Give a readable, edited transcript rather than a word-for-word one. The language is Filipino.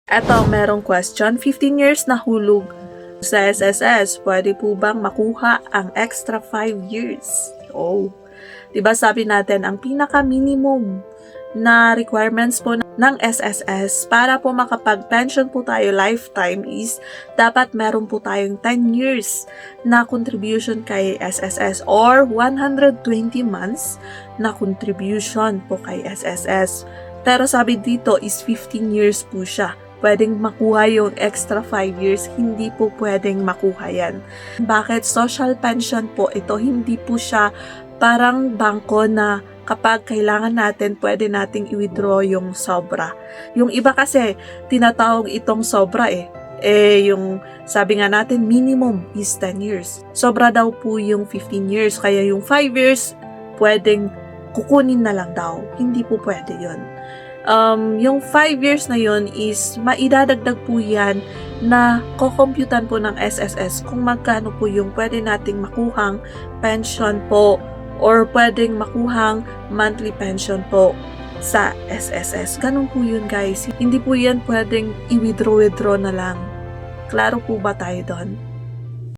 Eto, merong question. 15 years na hulog sa SSS. Pwede po bang makuha ang extra 5 years? Oh. Diba sabi natin, ang pinaka-minimum na requirements po ng SSS para po makapag-pension po tayo lifetime is dapat meron po tayong 10 years na contribution kay SSS or 120 months na contribution po kay SSS. Pero sabi dito is 15 years po siya. Pwedeng makuha yung extra 5 years, hindi po pwedeng makuha yan. Bakit? Social pension po ito, hindi po siya parang bangko na kapag kailangan natin, pwede nating i-withdraw yung sobra. Yung iba kasi, tinatawag itong sobra yung sabi nga natin, minimum is 10 years. Sobra daw po yung 15 years, kaya yung 5 years, pwedeng kukunin na lang daw. Hindi po pwede yun. Yung 5 years na yun is maidadagdag po yan na kukomputan po ng SSS kung magkano po yung pwede nating makuhang pension po or pwedeng makuhang monthly pension po sa SSS. Ganun po yun guys. Hindi po yan pwedeng i-withdraw na lang. Klaro po ba tayo doon?